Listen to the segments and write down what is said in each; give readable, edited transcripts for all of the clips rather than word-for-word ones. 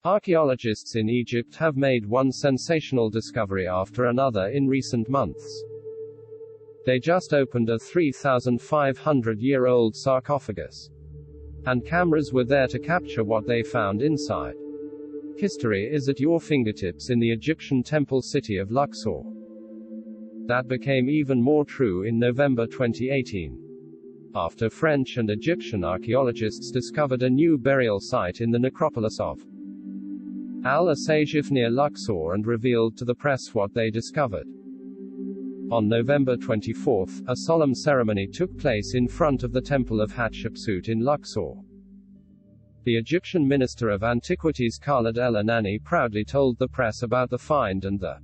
Archaeologists in Egypt have made one sensational discovery after another in recent months. They just opened a 3,500-year-old sarcophagus. And cameras were there to capture what they found inside. History is at your fingertips in the Egyptian temple city of Luxor. That became even more true in November 2018. After French and Egyptian archaeologists discovered a new burial site in the necropolis of Al-Asajif near Luxor and revealed to the press what they discovered. On November 24, a solemn ceremony took place in front of the Temple of Hatshepsut in Luxor. The Egyptian Minister of Antiquities Khaled El-Anani proudly told the press about the find and the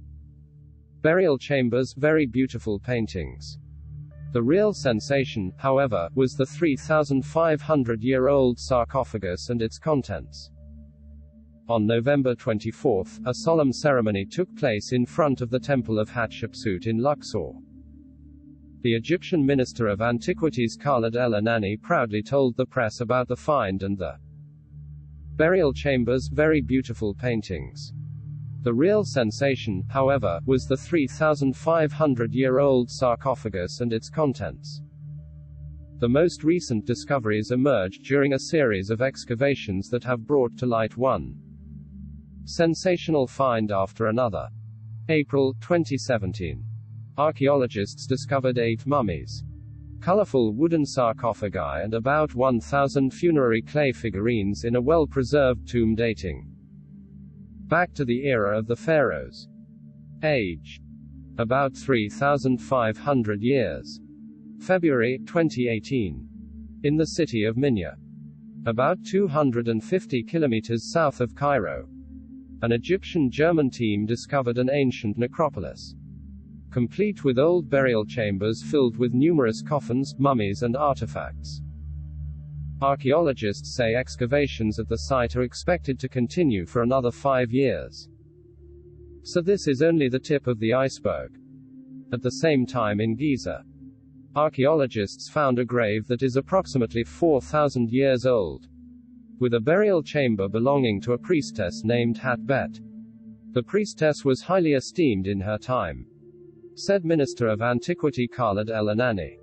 burial chambers, very beautiful paintings. The real sensation, however, was the 3,500-year-old sarcophagus and its contents. On November 24, a solemn ceremony took place in front of the Temple of Hatshepsut in Luxor. The Egyptian Minister of Antiquities Khaled El-Anani proudly told the press about the find and the burial chambers, very beautiful paintings. The real sensation, however, was the 3,500-year-old sarcophagus and its contents. The most recent discoveries emerged during a series of excavations that have brought to light one sensational find after another. April 2017. Archaeologists discovered 8 mummies, colorful wooden sarcophagi and about 1,000 funerary clay figurines in a well-preserved tomb dating back to the era of the pharaohs. Age: about 3,500 years. February 2018. In the city of Minya, about 250 kilometers south of Cairo, an Egyptian-German team discovered an ancient necropolis, complete with old burial chambers filled with numerous coffins, mummies and artifacts. Archaeologists say excavations at the site are expected to continue for another 5 years. So this is only the tip of the iceberg. At the same time in Giza, archaeologists found a grave that is approximately 4,000 years old, with a burial chamber belonging to a priestess named Hatbet. The priestess was highly esteemed in her time, said Minister of Antiquity Khaled El-Anani,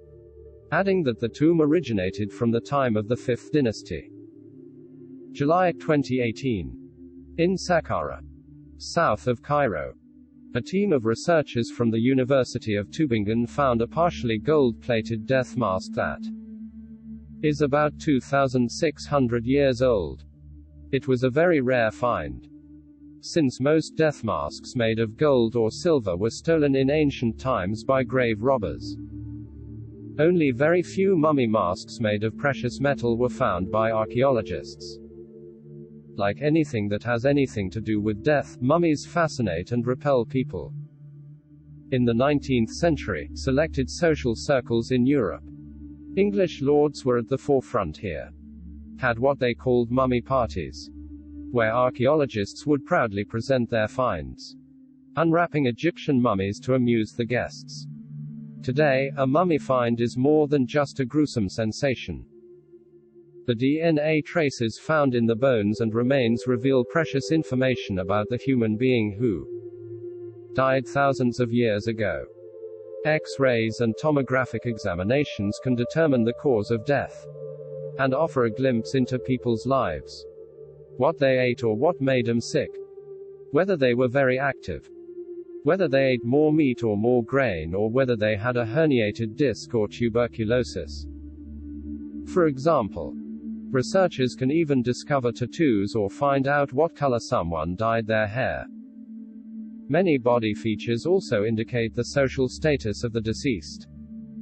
adding that the tomb originated from the time of the 5th dynasty. July 2018. In Saqqara, south of Cairo, a team of researchers from the University of Tübingen found a partially gold-plated death mask that is about 2,600 years old. It was a very rare find, since most death masks made of gold or silver were stolen in ancient times by grave robbers. Only very few mummy masks made of precious metal were found by archaeologists. Like anything that has anything to do with death, mummies fascinate and repel people. In the 19th century, selected social circles in Europe, English lords were at the forefront here, had what they called mummy parties, where archaeologists would proudly present their finds, unwrapping Egyptian mummies to amuse the guests. Today, a mummy find is more than just a gruesome sensation. The DNA traces found in the bones and remains reveal precious information about the human being who died thousands of years ago. X-rays and tomographic examinations can determine the cause of death and offer a glimpse into people's lives. What they ate or what made them sick. Whether they were very active. Whether they ate more meat or more grain, or whether they had a herniated disc or tuberculosis. For example, researchers can even discover tattoos or find out what color someone dyed their hair. Many body features also indicate the social status of the deceased.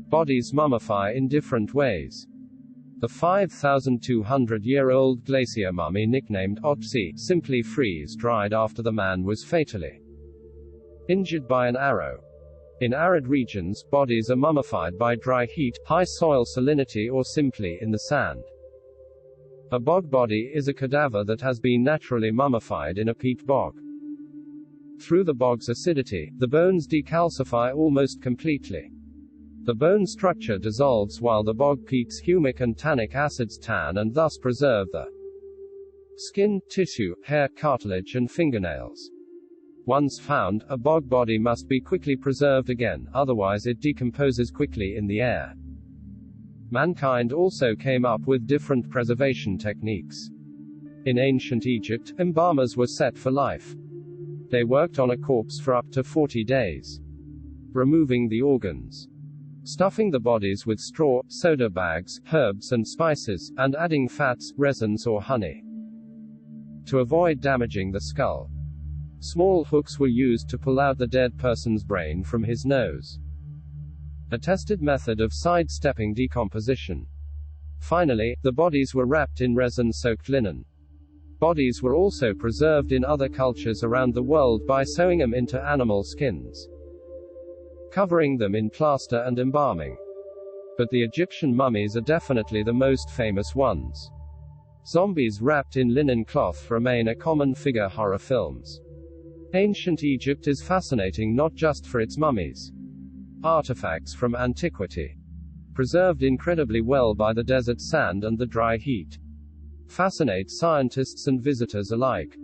Bodies mummify in different ways. The 5,200-year-old glacier mummy nicknamed Otzi simply freeze-dried after the man was fatally injured by an arrow. In arid regions, bodies are mummified by dry heat, high soil salinity, or simply in the sand. A bog body is a cadaver that has been naturally mummified in a peat bog. Through the bog's acidity, the bones decalcify almost completely. The bone structure dissolves while the bog peat's humic and tannic acids tan and thus preserve the Skin, tissue, hair, cartilage and fingernails. Once found, a bog body must be quickly preserved again, otherwise it decomposes quickly in the air. Mankind also came up with different preservation techniques. In ancient Egypt, embalmers were set for life. They worked on a corpse for up to 40 days, removing the organs, stuffing the bodies with straw, soda bags, herbs and spices, and adding fats, resins or honey. To avoid damaging the skull, small hooks were used to pull out the dead person's brain from his nose. A tested method of sidestepping decomposition. Finally, the bodies were wrapped in resin-soaked linen. Bodies were also preserved in other cultures around the world by sewing them into animal skins, covering them in plaster and embalming. But the Egyptian mummies are definitely the most famous ones. Zombies wrapped in linen cloth remain a common figure horror films. Ancient Egypt is fascinating not just for its mummies. Artifacts from antiquity, preserved incredibly well by the desert sand and the dry heat, fascinate scientists and visitors alike.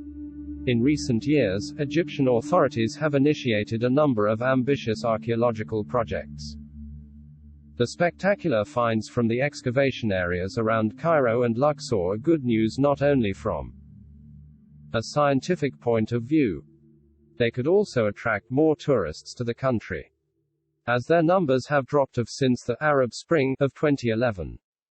In recent years, Egyptian authorities have initiated a number of ambitious archaeological projects. The spectacular finds from the excavation areas around Cairo and Luxor are good news not only from a scientific point of view. They could also attract more tourists to the country, as their numbers have dropped since the Arab Spring of 2011.